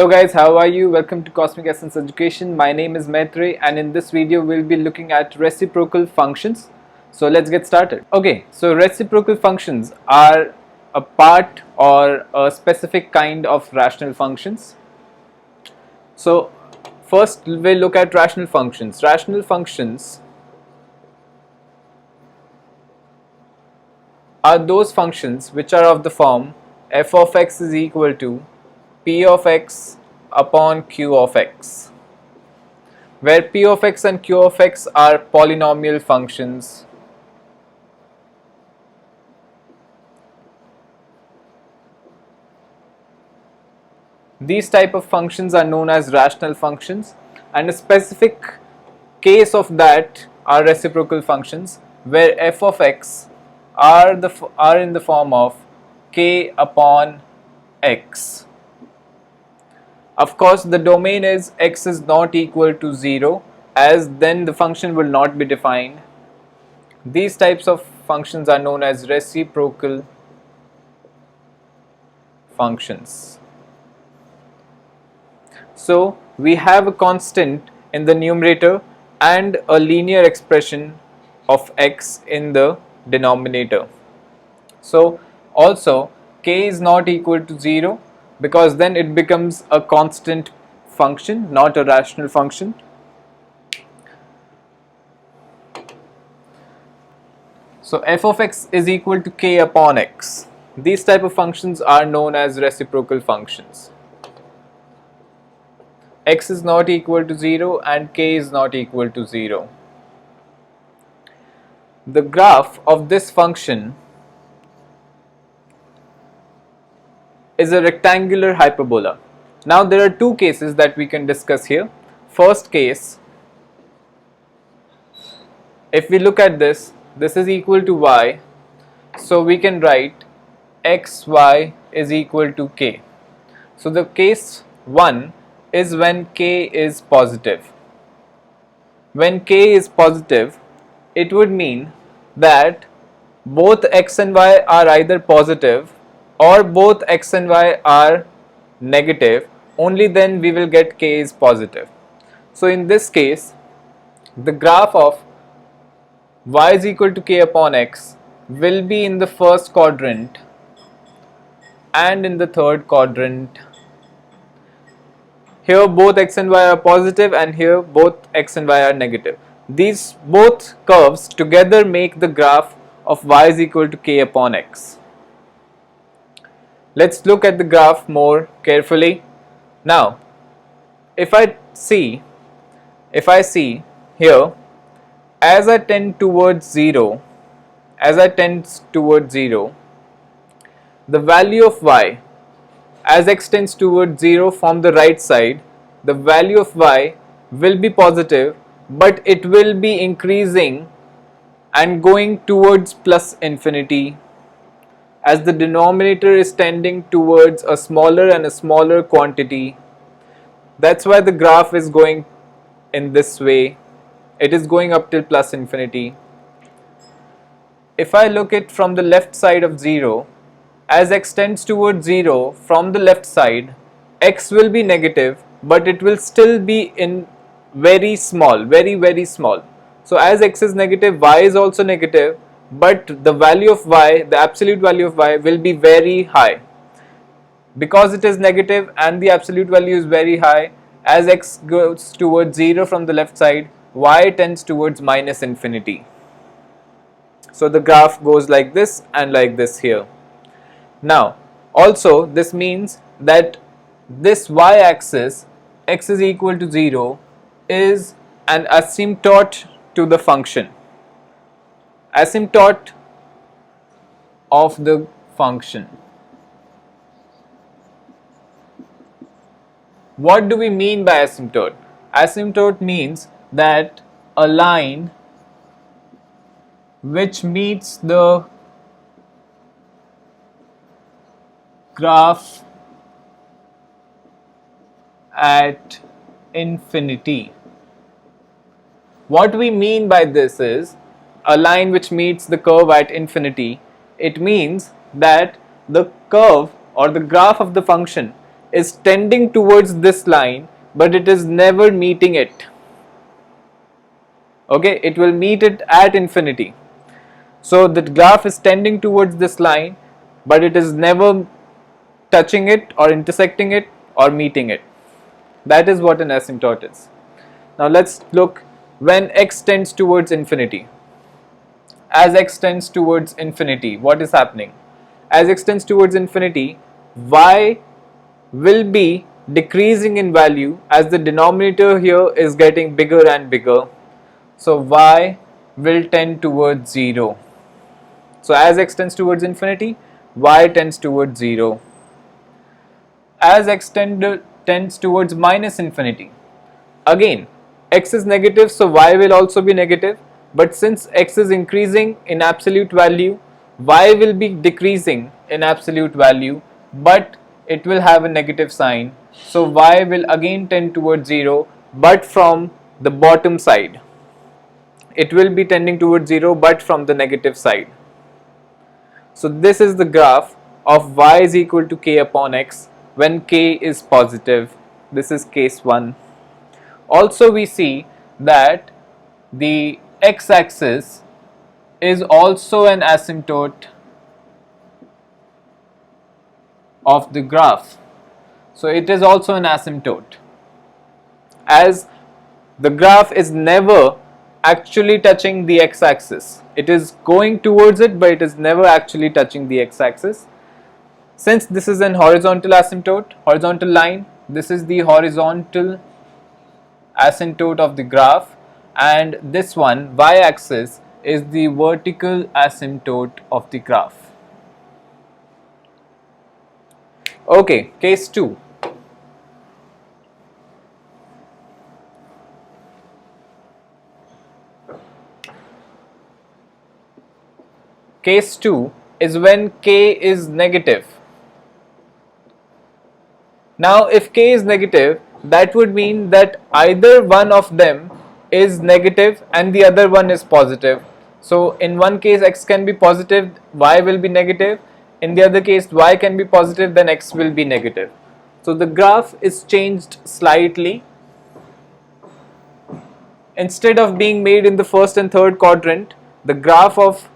Hello guys, how are you? Welcome to Cosmic Essence Education. My name is Maitray and in this video we'll be looking at reciprocal functions. So let's get started. Okay, so reciprocal functions are a part or a specific kind of rational functions. So first we'll look at rational functions. Rational functions are those functions which are of the form f of x is equal to p of x upon q of x, where p of x and q of x are polynomial functions. These type of functions are known as rational functions, and a specific case of that are reciprocal functions, where f of x are in the form of k upon x. Of course, the domain is x is not equal to 0, as then the function will not be defined. These types of functions are known as reciprocal functions. So we have a constant in the numerator and a linear expression of x in the denominator. So also k is not equal to 0, because then it becomes a constant function, not a rational function. So f of x is equal to k upon x. These type of functions are known as reciprocal functions. X is not equal to 0 and k is not equal to 0. The graph of this function is a rectangular hyperbola. Now there are two cases that we can discuss here. First case, if we look at this is equal to y, so we can write xy is equal to k. So the case 1 is when k is positive. When k is positive, it would mean that both x and y are either positive or both x and y are negative. Only then we will get k is positive. So in this case, the graph of y is equal to k upon x will be in the first quadrant and in the third quadrant. Here both x and y are positive and here both x and y are negative. These both curves together make the graph of y is equal to k upon x. Let's look at the graph more carefully. Now, if I see here, as I tend towards 0, the value of y, as x tends towards 0 from the right side, the value of y will be positive, but it will be increasing and going towards plus infinity, as the denominator is tending towards a smaller and a smaller quantity. That's why the graph is going in this way. It is going up till plus infinity. If I look at from the left side of 0, as x tends towards 0 from the left side, x will be negative, but it will still be in very small, very small. So as x is negative, y is also negative, but the value of y, the absolute value of y, will be very high. Because it is negative and the absolute value is very high, as x goes towards 0 from the left side, y tends towards minus infinity. So the graph goes like this and like this here. Now also this means that this y-axis, x is equal to 0, is an asymptote to the function. Asymptote of the function. What do we mean by asymptote? Asymptote means that a line which meets the graph at infinity. What we mean by this is a line which meets the curve at infinity. It means that the curve or the graph of the function is tending towards this line, but it is never meeting it. Okay, it will meet it at infinity. So the graph is tending towards this line, but it is never touching it or intersecting it or meeting it. That is what an asymptote is. Now let's look when x tends towards infinity. As x tends towards infinity, what is happening? As x tends towards infinity, y will be decreasing in value as the denominator here is getting bigger and bigger. So y will tend towards 0. So as x tends towards infinity, y tends towards 0. As x tends towards minus infinity, again x is negative, so y will also be negative, but since x is increasing in absolute value, y will be decreasing in absolute value, but it will have a negative sign, so y will again tend towards 0, but from the bottom side. It will be tending towards 0, but from the negative side. So this is the graph of y is equal to k upon x when k is positive. This is case 1. Also we see that the x-axis is also an asymptote of the graph. So it is also an asymptote, as the graph is never actually touching the x-axis. It is going towards it, but it is never actually touching the x-axis. Since this is an horizontal asymptote, horizontal line, this is the horizontal asymptote of the graph, and this one, y-axis, is the vertical asymptote of the graph. Okay, case 2. Case 2 is when k is negative. Now if k is negative, that would mean that either one of them is negative and the other one is positive. So in one case x can be positive, y will be negative. In the other case y can be positive, then x will be negative. So the graph is changed slightly. Instead of being made in the first and third quadrant, the graph of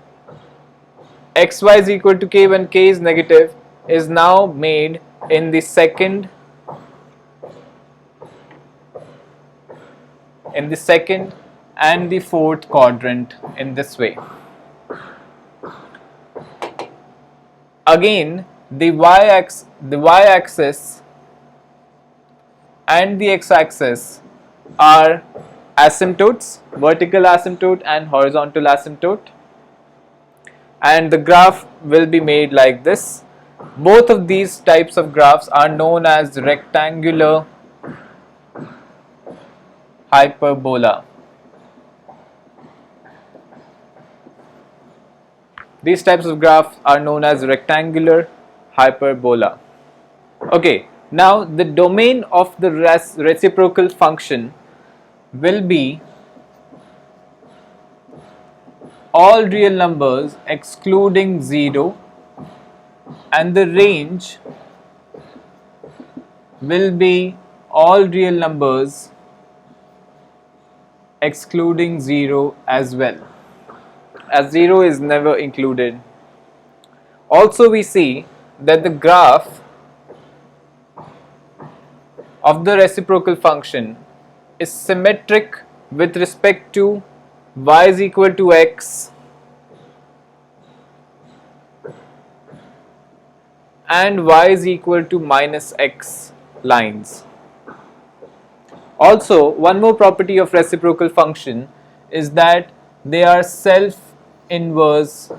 xy is equal to k when k is negative is now made in the second and the fourth quadrant in this way. Again, the y-axis and the x-axis are asymptotes, vertical asymptote and horizontal asymptote, and the graph will be made like this. Both of these types of graphs are known as rectangular hyperbola. These types of graphs are known as rectangular hyperbola. Okay, now the domain of the reciprocal function will be all real numbers excluding 0, and the range will be all real numbers excluding 0 as well, as 0 is never included. Also we see that the graph of the reciprocal function is symmetric with respect to y is equal to x and y is equal to minus x lines. Also, one more property of reciprocal function is that they are self-inverse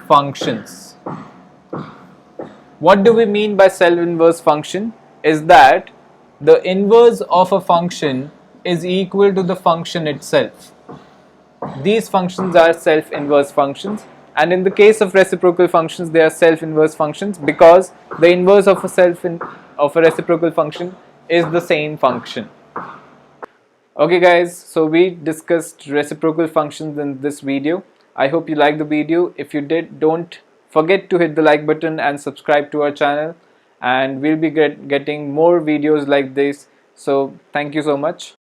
functions. What do we mean by self-inverse function? Is that the inverse of a function is equal to the function itself. These functions are self-inverse functions, and in the case of reciprocal functions they are self-inverse functions because the inverse of a reciprocal function is the same function. Okay guys, so we discussed reciprocal functions in this video. I hope you liked the video. If you did, don't forget to hit the like button and subscribe to our channel. and we'll be getting more videos like this. So thank you so much.